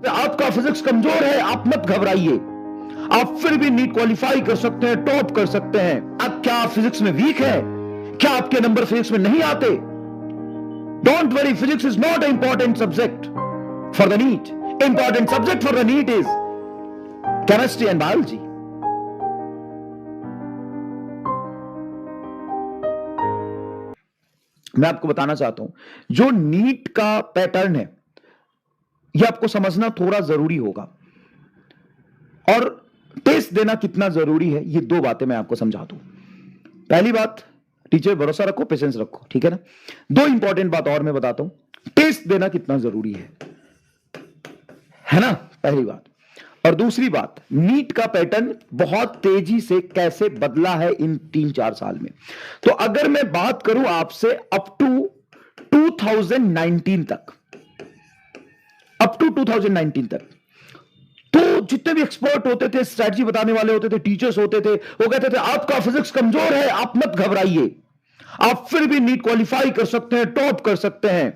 आपका फिजिक्स कमजोर है, आप मत घबराइए, आप फिर भी नीट क्वालिफाई कर सकते हैं, टॉप कर सकते हैं। अब क्या आप फिजिक्स में वीक है? क्या आपके नंबर फिजिक्स में नहीं आते? Don't worry, physics is not an important subject for the NEET. Important subject for the NEET is chemistry and biology. मैं आपको बताना चाहता हूं, जो नीट का पैटर्न है यह आपको समझना थोड़ा जरूरी होगा, और टेस्ट देना कितना जरूरी है ये दो बातें मैं आपको समझा दूं। पहली बात, टीचर भरोसा रखो, पेशेंस रखो, ठीक है ना। दो इंपॉर्टेंट बात और मैं बताता हूं, टेस्ट देना कितना जरूरी है ना, पहली बात। और दूसरी बात, नीट का पैटर्न बहुत तेजी से कैसे बदला है इन 3-4 साल में। तो अगर मैं बात करूं आपसे अप टू 2019 तक, अप टू 2019 तक, तो जितने भी एक्सपर्ट होते थे, स्ट्रैटेजी बताने वाले होते थे, टीचर्स होते थे, वो कहते थे आपका फिजिक्स कमजोर है, आप मत घबराइए, आप फिर भी नीट क्वालिफाई कर सकते हैं, टॉप कर सकते हैं।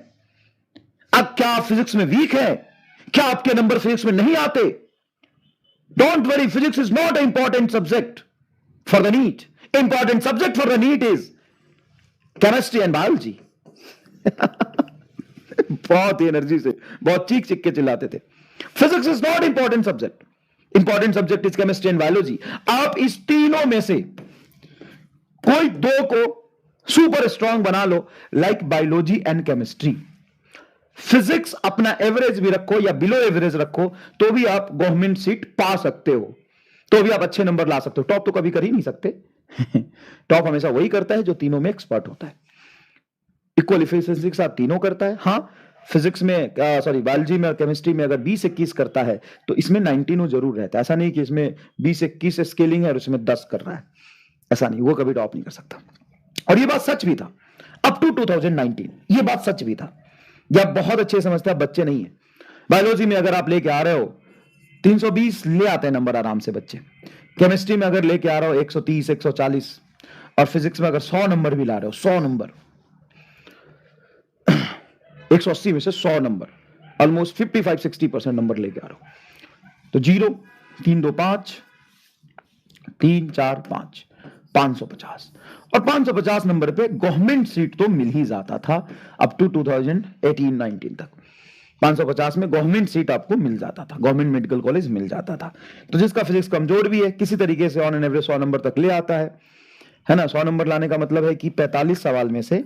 अब क्या आप फिजिक्स में वीक है? क्या आपके नंबर फिजिक्स में नहीं आते? Don't worry, physics is not an important subject for the NEET. Important subject for the NEET is chemistry and biology. बहुत एनर्जी से, बहुत चीख चीख के चिल्लाते थे, physics is not important subject, important subject is chemistry and biology. आप इस तीनों में से कोई दो को सुपर स्ट्रांग बना लो, like biology and chemistry. Physics अपना एवरेज भी रखो या बिलो एवरेज रखो, तो भी आप गवर्नमेंट सीट पा सकते हो, तो भी आप अच्छे नंबर ला सकते हो। टॉप तो कभी कर ही नहीं सकते। टॉप हमेशा वही करता है जो तीनों में एक्सपर्ट होता है। इक्वल एफिशिएंसी के साथ तीनों करता है। हाँ, फिजिक्स में बायोलॉजी में और केमिस्ट्री में अगर 20-21 करता है तो इसमें 19 जरूर रहता है। ऐसा नहीं कि इसमें 20-21 स्केलिंग है और इसमें 10 कर रहा है, ऐसा नहीं, वो कभी टॉप नहीं कर सकता। और ये बात सच भी था अप टू 2019, ये बात सच भी था। ये आप बहुत अच्छे समझते हैं, बच्चे नहीं है। बायोलॉजी में अगर आप लेके आ रहे हो 320 ले आते हैं नंबर आराम से बच्चे। केमिस्ट्री में अगर लेके आ रहे हो 130, 140, और फिजिक्स में अगर 100 नंबर भी ला रहे हो, 100 नंबर, 180 में से 100 नंबर, ऑलमोस्ट 55-60% नंबर लेके आ रहे हो, तो 0 3 2 5 3 4 5 550, और 550 नंबर पे गवर्नमेंट सीट तो मिल ही जाता था अप टू 2018-19 तक। 550 में गवर्नमेंट सीट आपको मिल जाता था, गवर्नमेंट मेडिकल कॉलेज मिल जाता था। तो जिसका फिजिक्स कमजोर भी है, किसी तरीके से ऑन एन एवरेज 100 नंबर तक ले आता है ना। 100 नंबर लाने का मतलब है कि 45 सवाल में से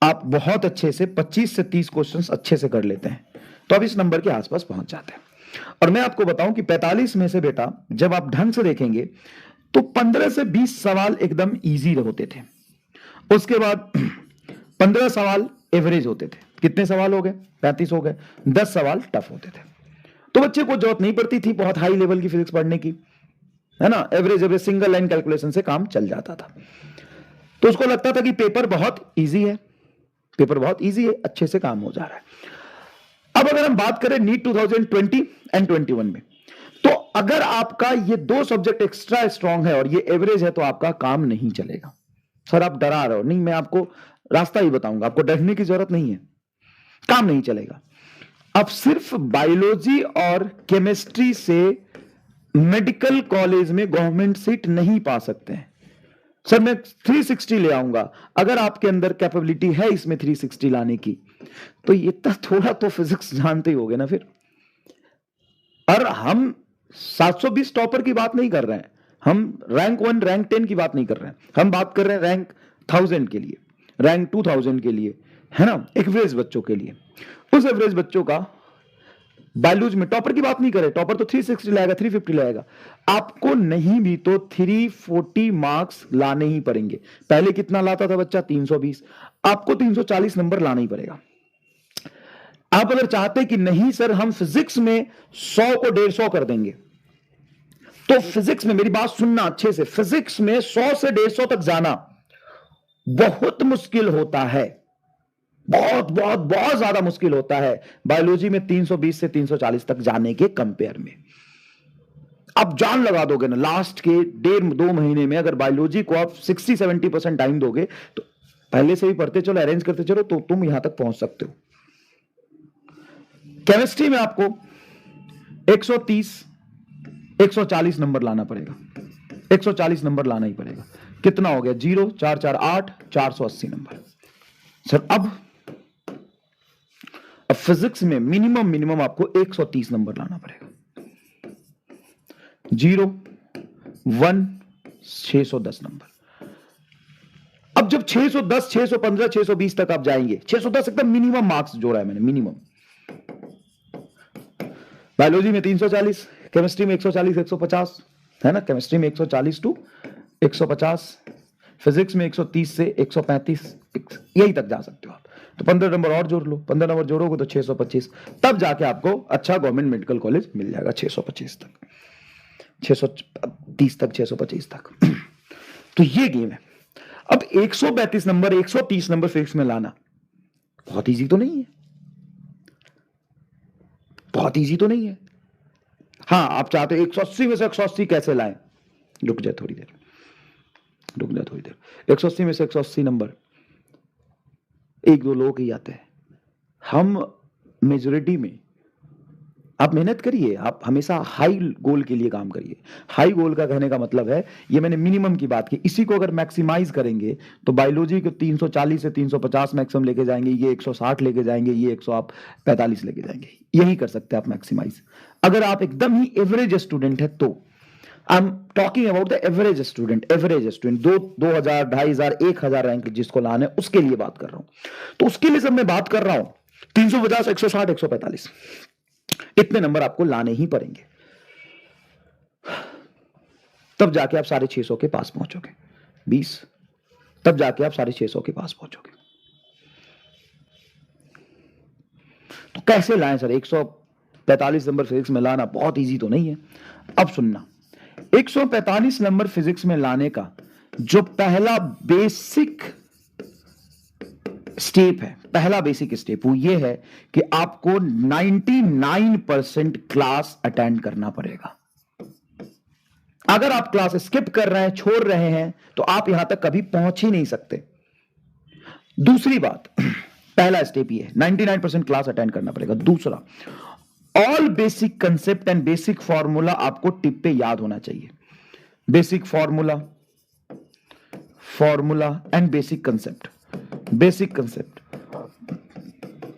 आप बहुत अच्छे से 25 से 30 क्वेश्चंस अच्छे से कर लेते हैं, तो अब इस नंबर के आसपास पहुंच जाते हैं। और मैं आपको बताऊं कि 45 में से बेटा जब आप ढंग से देखेंगे तो 15 से 20 सवाल एकदम इजी होते थे, उसके बाद 15 सवाल एवरेज होते थे। कितने सवाल हो गए? 35 हो गए। 10 सवाल टफ होते थे, तो बच्चे को जरूरत नहीं पड़ती थी बहुत हाई लेवल की फिजिक्स पढ़ने की, है ना। एवरेज सिंगल लाइन कैलकुलेशन से काम चल जाता था, तो उसको लगता था कि पेपर बहुत इजी है, पेपर बहुत इजी है, अच्छे से काम हो जा रहा है। अब अगर हम बात करें नीट 2020 एंड 21 में, तो अगर आपका ये दो सब्जेक्ट एक्स्ट्रा स्ट्रांग है और ये एवरेज है तो आपका काम नहीं चलेगा। सर आप डरा रहे हो, नहीं, मैं आपको रास्ता ही बताऊंगा, आपको डरने की जरूरत नहीं है, काम नहीं चलेगा। अब सिर्फ बायोलॉजी और केमिस्ट्री से मेडिकल कॉलेज में गवर्नमेंट सीट नहीं पा सकते हैं। सर मैं 360 ले आऊंगा, अगर आपके अंदर कैपेबिलिटी है इसमें 360 लाने की, तो ये थोड़ा तो फिजिक्स जानते ही होगे ना फिर। और हम 720 टॉपर की बात नहीं कर रहे हैं, हम रैंक 1 रैंक 10 की बात नहीं कर रहे हैं, हम बात कर रहे हैं रैंक 1000 के लिए, रैंक 2000 के लिए, है ना, एवरेज बच्चों के लिए। उस एवरेज बच्चों का बायोलॉजी में टॉपर की बात नहीं करें, टॉपर तो 360 लाएगा, 350 लाएगा, आपको नहीं भी तो 340 मार्क्स लाने ही पड़ेंगे। पहले कितना लाता था बच्चा? 320, आपको 340 नंबर लाना ही पड़ेगा। आप अगर चाहते कि नहीं सर हम फिजिक्स में 100 को 150 कर देंगे, तो फिजिक्स में, मेरी बात सुनना अच्छे से, फिजिक्स में 100 से 150 तक जाना बहुत मुश्किल होता है, बहुत बहुत बहुत ज्यादा मुश्किल होता है बायोलॉजी में 320 से 340 तक जाने के कंपेयर में। आप जान लगा दोगे ना, लास्ट के 1.5-2 महीने में अगर बायोलॉजी को आप 60-70% टाइम दोगे, तो पहले से ही पढ़ते चलो, अरेंज करते चलो, तो तुम यहां तक पहुंच सकते हो। केमिस्ट्री में आपको 130 140 नंबर लाना पड़ेगा, 140 नंबर लाना ही पड़ेगा। कितना हो गया? 0 4 4 8 480 नंबर। सर अब फिजिक्स में मिनिमम आपको 130 नंबर लाना पड़ेगा। 0 1 610 नंबर। अब जब 610 615 620 तक आप जाएंगे, 610 एकदम मिनिमम मार्क्स जोड़ा है मैंने, मिनिमम। बायोलॉजी में 340, केमिस्ट्री में 140 150 है ना, केमिस्ट्री में 140 टू 150, फिजिक्स में 130 से 135, यही तक जा सकते हो आप। तो 15 नंबर और जोड़ लो, 15 नंबर जोड़ोगे तो 625, तब जाके आपको अच्छा गवर्नमेंट मेडिकल कॉलेज मिल जाएगा। 625 तक, 630 तक, 625 तक। तो ये गेम है। अब 132 नंबर 130 नंबर फिजिक्स में लाना बहुत इजी तो नहीं है, बहुत इजी तो नहीं है। हाँ, आप चाहते हो 180 में से 180 कैसे लाएं? रुक जाए थोड़ी देर, 180 में से 180 नंबर एक दो लोग ही आते हैं। हम मेजोरिटी में, आप मेहनत करिए, आप हमेशा हाई गोल के लिए काम करिए। हाई गोल का कहने का मतलब है, ये मैंने मिनिमम की बात की, इसी को अगर मैक्सिमाइज करेंगे तो बायोलॉजी को 340 से 350 मैक्सिमम लेके जाएंगे, ये 160 लेके जाएंगे, ये 145 लेके जाएंगे। यही कर सकते हैं आप मैक्सिमाइज। अगर आप एकदम ही एवरेज स्टूडेंट है तो, I am talking about the average student, 2000 2500 1000 rank जिसको लाना है उसके लिए बात कर रहा हूं। तो उसके लिए सब मैं बात कर रहा हूं 350 160 145 इतने नंबर आपको लाने ही पड़ेंगे, तब जाके आप 650 के पास पहुंचोगे। 20, तब जाके आप 650 के पास पहुंचोगे। तो कैसे लाएं सर? 145 नंबर फिजिक्स में लाना बहुत इजी तो नहीं है। अब सुनना, 145 नंबर फिजिक्स में लाने का जो पहला बेसिक स्टेप है, पहला बेसिक स्टेप वो ये है कि आपको 99% क्लास अटेंड करना पड़ेगा। अगर आप क्लास स्किप कर रहे हैं, छोड़ रहे हैं, तो आप यहां तक कभी पहुंच ही नहीं सकते। दूसरी बात, पहला स्टेप ये है, 99% क्लास अटेंड करना पड़ेगा। दूसरा, all basic concept and basic formula आपको टिप पे याद होना चाहिए। Basic formula and basic concept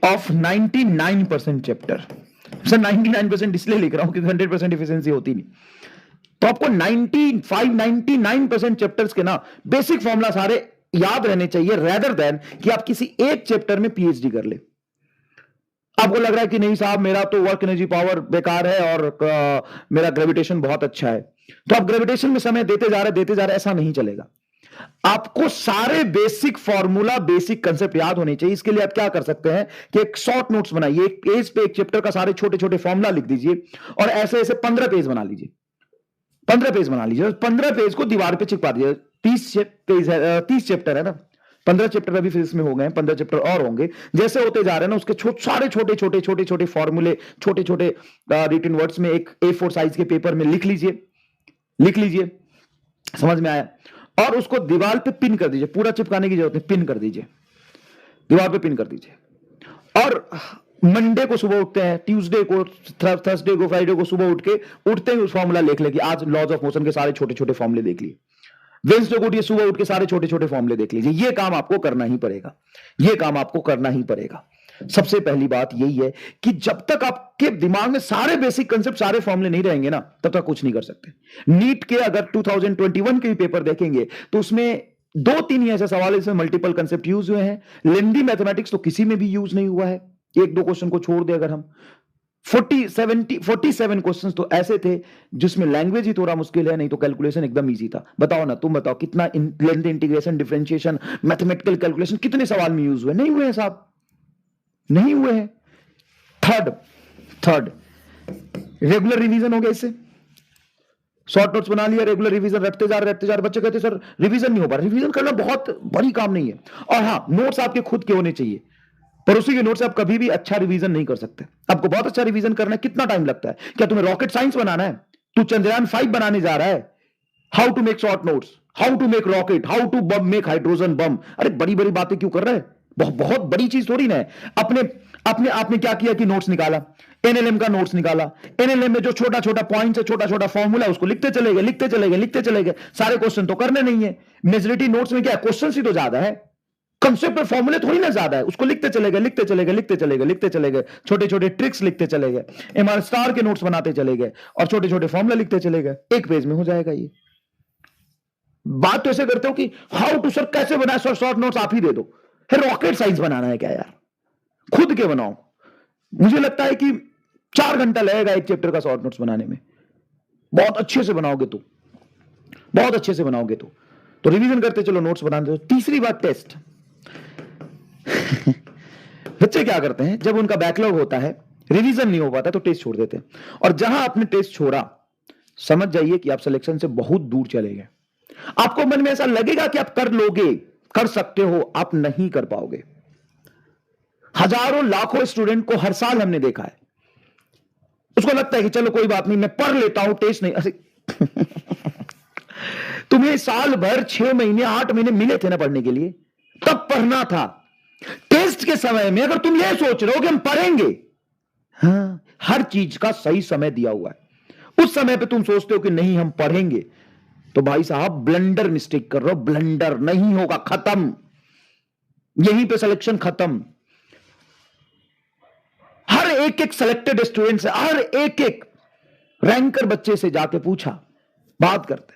of 99% chapter. Sir 99% इसलिए लिख रहा हूं क्योंकि 100% इफिशिएंसी होती नहीं। तो आपको 99% चैप्टर्स के ना बेसिक फॉर्मूला सारे याद रहने चाहिए, रेदर देन कि आप किसी एक चैप्टर में पीएचडी कर ले। आपको लग रहा है कि नहीं साहब मेरा तो वर्क एनर्जी पावर बेकार है और मेरा ग्रेविटेशन बहुत अच्छा है, तो आप ग्रेविटेशन में समय देते जा रहे, ऐसा नहीं चलेगा। आपको सारे बेसिक फॉर्मूला, बेसिक कंसेप्ट याद होने चाहिए। इसके लिए आप क्या कर सकते हैं कि एक शॉर्ट नोट्स बनाइए, एक पेज पे एक चैप्टर का सारे छोटे छोटे फॉर्मूला लिख दीजिए और ऐसे ऐसे 15 पेज बना लीजिए। 15 पेज बना लीजिए, 15 पेज को दीवार पे चिपका दीजिए। 30 पेज है, 30 चैप्टर है ना, 15 चैप्टर अभी फिजिक्स में हो गए हैं, 15 चैप्टर और होंगे। जैसे होते जा रहे हैं ना, उसके सारे छोटे छोटे फॉर्मूले, छोटे छोटे रिटन वर्ड्स में एक A4 साइज के पेपर में लिख लीजिए। समझ में आया? और उसको दीवार पे पिन कर दीजिए। पूरा चिपकाने की जरूरत नहीं, पिन कर दीजिए, दीवार पे पिन कर दीजिए। और मंडे को सुबह उठते हैं, ट्यूसडे को, थर्सडे को, फ्राइडे को सुबह उठते ही उस फॉर्मूला लिख ले कि आज लॉज ऑफ मोशन के सारे छोटे छोटे फॉर्मूले देख लिए। वेंसडे को उठिए, सुबह उठ के सारे छोटे छोटे फॉर्मूले देख लीजिए। ये काम आपको करना ही पड़ेगा। सबसे पहली बात यही है कि जब तक आपके दिमाग में सारे बेसिक कंसेप्ट, सारे फॉर्मूले नहीं रहेंगे ना, तब तक कुछ नहीं कर सकते। नीट के अगर 2021 के भी पेपर देखेंगे तो उसमें 2-3 ही ऐसे सवाल इसमें मल्टीपल कंसेप्ट यूज हुए हैं। लेंदी मैथमेटिक्स तो किसी में भी यूज नहीं हुआ है, 1-2 क्वेश्चन को छोड़ दे अगर हम। 47 क्वेश्चंस तो ऐसे थे जिसमें लैंग्वेज ही थोड़ा मुश्किल है, नहीं तो कैलकुलेशन एकदम इजी था। बताओ ना, तुम बताओ कितना length, integration, differentiation, mathematical calculation कितने सवाल में यूज हुए? नहीं हुए हैं साहब, नहीं हुए हैं। थर्ड रेगुलर रिवीजन हो गया। इससे शॉर्ट नोट्स बना लिया, रेगुलर रिवीजन रखते जा रहे। बच्चे कहते सर रिवीजन नहीं हो पा रहा। रिवीजन करना बहुत बड़ी काम नहीं है। और हाँ, नोट्स आपके खुद के होने चाहिए। पड़ोसी के नोट से आप कभी भी अच्छा रिवीजन नहीं कर सकते। आपको बहुत अच्छा रिवीजन करना है, कितना टाइम लगता है? क्या तुम्हें रॉकेट साइंस बनाना है? तू चंद्रयान 5 बनाने जा रहा है। How to make short notes, how to make rocket, how to make hydrogen bomb. अरे बड़ी बड़ी बातें क्यों कर रहे हैं? बहुत बड़ी चीज थोड़ी ना है। अपने आपने क्या किया कि नोट्स निकाला, एनएलएम का नोट्स निकाला, एनएलएम में जो छोटा छोटा पॉइंट है, छोटा छोटा फॉर्मूला, उसको लिखते चले गए, लिखते चले गए, लिखते चले गए। सारे क्वेश्चन तो करने नहीं है, मेजोरिटी नोट्स में क्या है, क्वेश्चन ही तो ज्यादा है, कंसेप्ट और फॉर्मूले थोड़ी ना ज्यादा है। उसको लिखते चले गए, लिखते चले गए, लिखते चले गए, लिखते चले गए, छोटे छोटे ट्रिक्स लिखते चले गए, एमआर स्टार के नोट्स बनाते चले गए और छोटे छोटे फॉर्मूला लिखते चले गए। एक पेज में हो जाएगा ये। बात तो ऐसे करते हो कि हाउ टू सर, कैसे बनाए सर, शॉर्ट नोट्स आप ही दे दो। रॉकेट साइंस बनाना है क्या यार, खुद के बनाओ। मुझे लगता है कि 4 घंटा लगेगा एक चैप्टर का शॉर्ट नोट्स बनाने में। बहुत अच्छे से बनाओगे तो, बहुत अच्छे से बनाओगे तो रिवीजन करते चलो, नोट्स बनाते चलो। तीसरी बात, टेस्ट। बच्चे क्या करते हैं, जब उनका बैकलॉग होता है, रिवीजन नहीं हो पाता तो टेस्ट छोड़ देते हैं। और जहां आपने टेस्ट छोड़ा, समझ जाइए कि आप सिलेक्शन से बहुत दूर चले गए। आपको मन में ऐसा लगेगा कि आप कर लोगे, कर सकते हो, आप नहीं कर पाओगे। हजारों लाखों स्टूडेंट को हर साल हमने देखा है, उसको लगता है कि चलो कोई बात नहीं, मैं पढ़ लेता हूं, टेस्ट नहीं। अरे तुम्हें साल भर 6 महीने 8 महीने मिले थे ना पढ़ने के लिए, तब पढ़ना था। टेस्ट के समय में अगर तुम ये सोच रहे हो कि हम पढ़ेंगे, हाँ, हर चीज का सही समय दिया हुआ है। उस समय पे तुम सोचते हो कि नहीं हम पढ़ेंगे, तो भाई साहब ब्लंडर मिस्टेक कर रहे हो, ब्लंडर नहीं होगा, खत्म, यहीं पे सिलेक्शन खत्म। हर एक एक सिलेक्टेड स्टूडेंट से, हर एक एक रैंकर बच्चे से जाके पूछा, बात करते,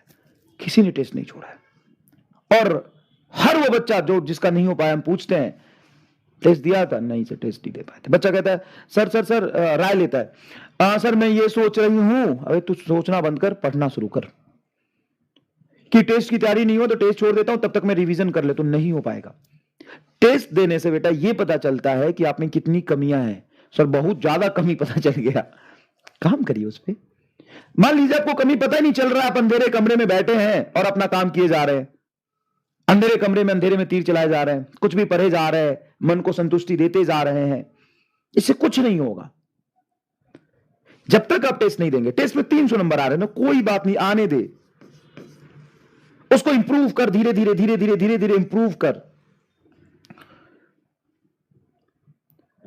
किसी ने टेस्ट नहीं छोड़ा है। और हर वो बच्चा जो जिसका नहीं हो पाया, हम पूछते हैं टेस्ट दिया था, नहीं सर टेस्ट नहीं दे पाए थे। बच्चा कहता है सर सर सर राय लेता है, सर मैं ये सोच रही हूं। अरे तू सोचना बंद कर, पढ़ना शुरू कर। कि टेस्ट की तैयारी नहीं हो तो टेस्ट छोड़ देता हूं, तब तक मैं रिवीजन कर ले, तो नहीं हो पाएगा। टेस्ट देने से बेटा ये पता चलता है कि आप में कितनी कमियां हैं। सर बहुत ज्यादा कमी पता चल गया, काम करिए उस पर। मान लीजिए आपको कमी पता ही नहीं चल रहा है, आप अंधेरे कमरे में बैठे हैं और अपना काम किए जा रहे हैं, अंधेरे कमरे में अंधेरे में तीर चलाए जा रहे हैं, कुछ भी पढ़े जा रहे हैं, मन को संतुष्टि देते जा रहे हैं, इससे कुछ नहीं होगा जब तक आप टेस्ट नहीं देंगे। टेस्ट में 300 नंबर आ रहे हैं ना, कोई बात नहीं, आने दे, उसको इंप्रूव कर, धीरे धीरे धीरे धीरे धीरे धीरे इंप्रूव कर।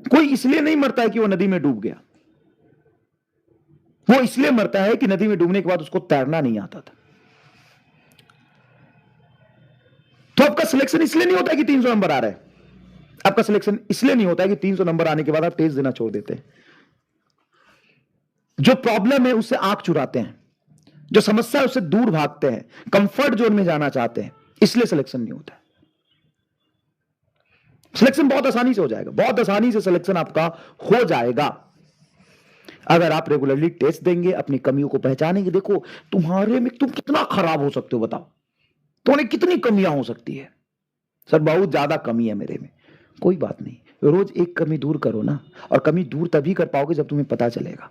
कोई इसलिए नहीं मरता है कि वो नदी में डूब गया, वो इसलिए मरता है कि नदी में डूबने के बाद उसको तैरना नहीं आता था। तो आपका सिलेक्शन इसलिए नहीं होता है कि 300 नंबर आ रहा है, आपका सिलेक्शन इसलिए नहीं होता है कि 300 नंबर आने के बाद आप टेस्ट देना छोड़ देते हैं। जो प्रॉब्लम है उससे आंख चुराते हैं, जो समस्या है उससे दूर भागते हैं, कंफर्ट जोन में जाना चाहते हैं, इसलिए सिलेक्शन नहीं होता है। सिलेक्शन बहुत आसानी से हो जाएगा, बहुत आसानी से सिलेक्शन आपका हो जाएगा अगर आप रेगुलरली टेस्ट देंगे, अपनी कमियों को पहचानेंगे। देखो तुम्हारे में तुम कितना खराब हो सकते हो, बताओ तुम्हारी कितनी कमियां हो सकती है। सर बहुत ज्यादा कमी है मेरे में, कोई बात नहीं, रोज एक कमी दूर करो ना। और कमी दूर तभी कर पाओगे जब तुम्हें पता चलेगा।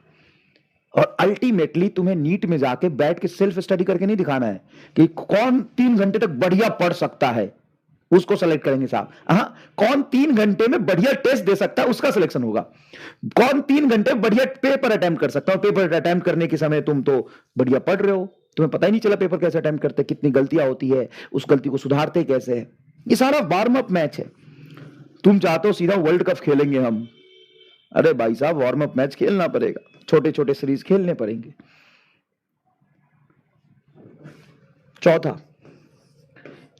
और अल्टीमेटली तुम्हें नीट में जाके बैठ के सेल्फ स्टडी करके नहीं दिखाना है कि कौन 3 घंटे तक बढ़िया पढ़ सकता है, उसको सेलेक्ट करेंगे साहब। हाँ, कौन 3 घंटे में बढ़िया टेस्ट दे सकता है, उसका सिलेक्शन होगा। कौन 3 घंटे बढ़िया पेपर अटेम्प्ट कर सकता है, पेपर अटेम्प्ट करने के समय तुम तो बढ़िया पढ़ रहे हो, तुम्हें पता ही नहीं चला पेपर कैसे अटेम्प्ट करते, कितनी गलतियां होती है, उस गलती को सुधारते कैसे है। ये सारा वार्म अप मैच है। तुम चाहते हो सीधा वर्ल्ड कप खेलेंगे हम, अरे भाई साहब वार्म अप मैच खेलना पड़ेगा, छोटे छोटे सीरीज खेलने पड़ेंगे। चौथा,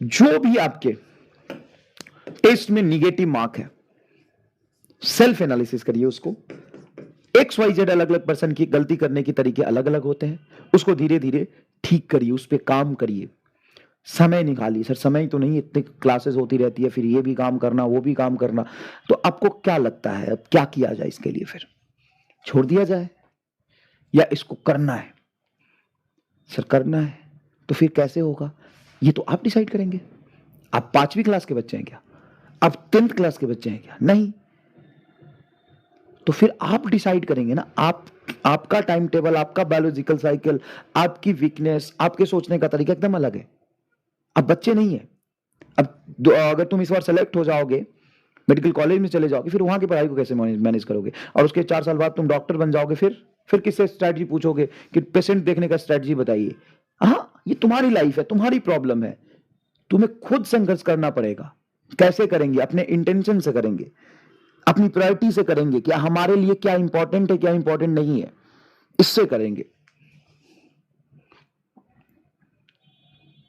जो भी आपके टेस्ट में निगेटिव मार्क है, सेल्फ एनालिसिस करिए उसको। XYZ अलग अलग पर्सन की गलती करने के तरीके अलग अलग होते हैं, उसको धीरे धीरे ठीक करिए, उस पर काम करिए, समय निकालिए। सर समय तो नहीं, इतनी क्लासेस होती रहती है, फिर ये भी काम करना वो भी काम करना, तो आपको क्या लगता है अब क्या किया जाए इसके लिए? फिर छोड़ दिया जाए या इसको करना है? सर करना है तो फिर कैसे होगा, ये तो आप डिसाइड करेंगे। आप 5वीं क्लास के बच्चे हैं क्या? आप 10th क्लास के बच्चे हैं क्या? नहीं, तो फिर आप डिसाइड करेंगे ना। आपका टाइम टेबल, आपका बायोलॉजिकल साइकिल, आपकी वीकनेस, आपके सोचने का तरीका एकदम अलग है। अब बच्चे नहीं है। अब अगर तुम इस बार सेलेक्ट हो जाओगे, मेडिकल कॉलेज में चले जाओगे, फिर वहां की पढ़ाई को कैसे मैनेज करोगे? और उसके 4 साल बाद तुम डॉक्टर बन जाओगे, फिर किससे स्ट्रैटेजी पूछोगे कि पेशेंट देखने का स्ट्रैटेजी बताइए? हाँ, ये तुम्हारी लाइफ है, तुम्हारी प्रॉब्लम है, तुम्हें खुद संघर्ष करना पड़ेगा। कैसे करेंगे? अपने इंटेंशन से करेंगे। अपनी प्रायोरिटी से करेंगे, क्या हमारे लिए क्या इंपॉर्टेंट है, क्या इंपॉर्टेंट नहीं है, इससे करेंगे।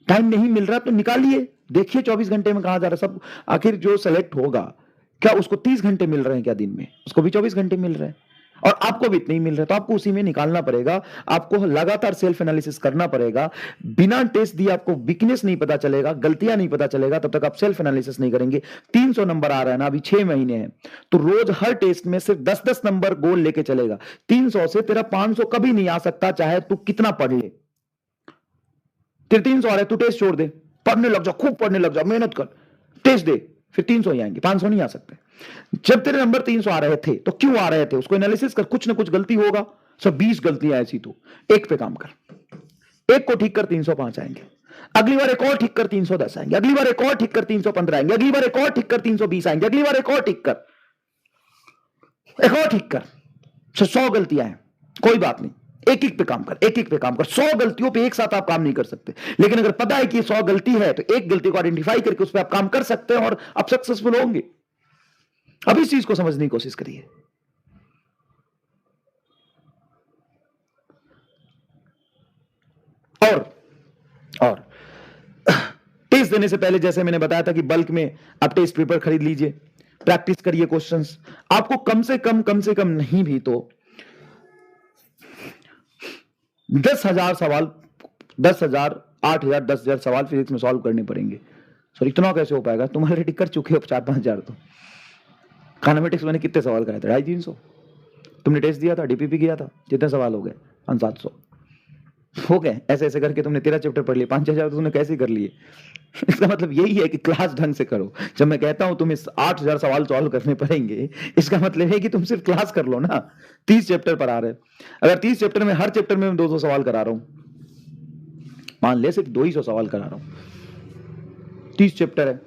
टाइम नहीं मिल रहा तो निकालिए, देखिए 24 घंटे में कहां जा रहा सब। आखिर जो सेलेक्ट होगा, क्या उसको 30 घंटे मिल रहे हैं क्या दिन में? उसको भी 24 घंटे मिल रहे हैं और आपको भी इतने ही मिल रहे हैं, तो आपको उसी में निकालना पड़ेगा। आपको लगातार सेल्फ एनालिसिस करना पड़ेगा। बिना टेस्ट दिए आपको वीकनेस नहीं पता चलेगा, गलतियां नहीं पता चलेगा, तब तक आप सेल्फ एनालिसिस नहीं करेंगे। 300 नंबर आ रहा है ना, अभी 6 महीने हैं, तो रोज हर टेस्ट में सिर्फ 10-10 नंबर गोल लेके चलेगा। 300 से तेरा 500 कभी नहीं आ सकता, चाहे तू कितना पढ़ ले। तेरे 300 आ रहे, तू टेस्ट छोड़ दे, पढ़ने लग जा, खूब पढ़ने लग जा, मेहनत कर, टेस्ट दे, फिर 300 ही आएंगे, 500 नहीं आ सकते। जब तेरे नंबर 300 आ रहे थे तो क्यों आ रहे थे, उसको एनालिसिस कर, कुछ ना कुछ गलती होगा। सब 20 गलतियां ऐसी, तो एक पे काम कर, एक को ठीक कर, 305 आएंगे। अगली बार एक और ठीक कर, 310 आएंगे। अगली बार एक और ठीक कर, 315 आएंगे। अगली बार एक और ठीक कर, 320 आएंगे। अगली बार एक और ठीक कर, एक और ठीक कर। 100 गलतियां हैं, कोई बात नहीं, एक एक पे काम कर, एक एक पे काम कर। 100 गलतियों पे एक साथ आप काम नहीं कर सकते, लेकिन अगर पता है कि 100 गलती है तो एक गलती को आइडेंटिफाई करके उस पर आप काम कर सकते हैं और आप सक्सेसफुल होंगे। अब इस चीज को समझने की कोशिश करिए। और टेस्ट देने से पहले जैसे मैंने बताया था कि बल्क में आप टेस्ट पेपर खरीद लीजिए, प्रैक्टिस करिए क्वेश्चंस। आपको कम से कम नहीं भी तो 10,000 सवाल, 10,000, 8,000, 10,000 सवाल फिजिक्स में सॉल्व करने पड़ेंगे। सर इतना कैसे हो पाएगा, तुम ऑलरेडी कर चुके हो 4-5 हजार। तो कानामेटिक्स मैंने कितने सवाल कराए थे, 250-300। तुमने टेस्ट दिया था, डीपीपी किया था, कितने सवाल हो गए, 500-700 हो गए। ऐसे ऐसे करके तुमने 13 चैप्टर पढ़ लिए, 5,000 तो तुमने कैसे कर लिए। इसका मतलब यही है कि क्लास ढंग से करो। जब मैं कहता हूं तुम्हें 8,000 सवाल सॉल्व करने पड़ेंगे, इसका मतलब है कि तुम सिर्फ क्लास कर लो ना। 30 चैप्टर पढ़ा रहे, अगर 30 चैप्टर में हर चैप्टर में 200 सवाल करा रहा हूं, मान ले सिर्फ 200 सवाल करा रहा हूं, 30 चैप्टर है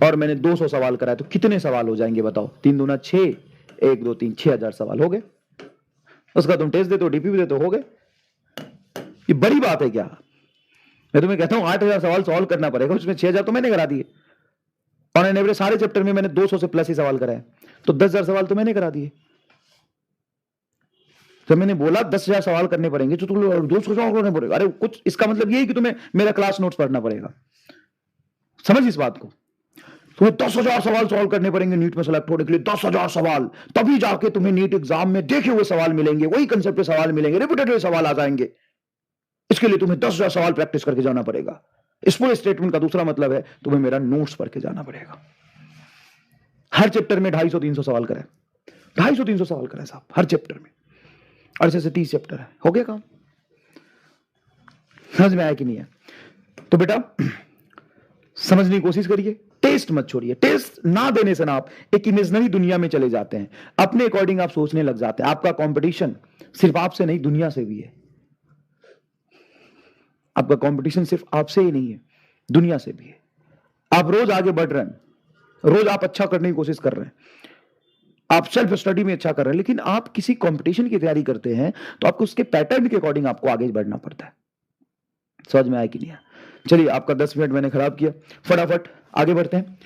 और मैंने 200 सवाल कराए, तो कितने सवाल हो जाएंगे बताओ? 3 दूना 6, 1 2 3, 6,000 सवाल हो गए। उसका तुम टेस्ट देते हो, डीपीपी देते हो गए। ये बड़ी बात है क्या? मैं तुम्हें कहता हूं 8,000 सवाल सॉल्व करना पड़ेगा, उसमें 6,000 तो मैंने करा दिए, और एवरेज सारे चैप्टर में मैंने 200 से प्लस ही सवाल कराए, तो 10,000 सवाल तो मैंने करा दिए। जब मैंने बोला 10,000 सवाल करने पड़ेंगे, तो तुम 200 सवाल करने पड़ेगा, अरे कुछ इसका मतलब यही कि तुम्हें मेरा क्लास नोट्स पढ़ना पड़ेगा। समझ इस बात को, तुम्हें 10,000 सवाल सॉल्व करने पड़ेंगे नीट में सेलेक्ट होने के लिए। 10,000 सवाल, तभी जाके तुम्हें नीट एग्जाम में देखे हुए सवाल मिलेंगे, वही कंसेप्ट पे सवाल मिलेंगे, रिपीटेड सवाल आ जाएंगे। इसके लिए तुम्हें 10,000 सवाल प्रैक्टिस करके जाना पड़ेगा। इस पूरे स्टेटमेंट का दूसरा मतलब है तुम्हें मेरा नोट्स पढ़ के जाना पड़ेगा। हर चैप्टर में 250-300 सवाल करें, 250-300 सवाल करें साहब हर चैप्टर में, और जैसे 30 चैप्टर है, हो गया काम। समझ में आया कि नहीं है? तो बेटा समझने की कोशिश करिए, टेस्ट मत छोड़िए। टेस्ट ना देने से ना आप एक इमेजिनरी दुनिया में चले जाते हैं, अपने अकॉर्डिंग आप सोचने लग जाते हैं। आपका कंपटीशन सिर्फ आपसे नहीं, दुनिया से भी है। आपका कंपटीशन सिर्फ आपसे ही नहीं है, दुनिया से भी है। आप रोज आगे बढ़ रहे हैं, रोज आप अच्छा करने की कोशिश कर रहे हैं, आप सेल्फ स्टडी में अच्छा कर रहे हैं, लेकिन आप किसी कंपटीशन की तैयारी करते हैं तो आपको उसके पैटर्न के अकॉर्डिंग आपको आगे बढ़ना पड़ता है। समझ में आया कि नहीं? चलिए, आपका 10 मिनट मैंने खराब किया, फटाफट आगे बढ़ते हैं।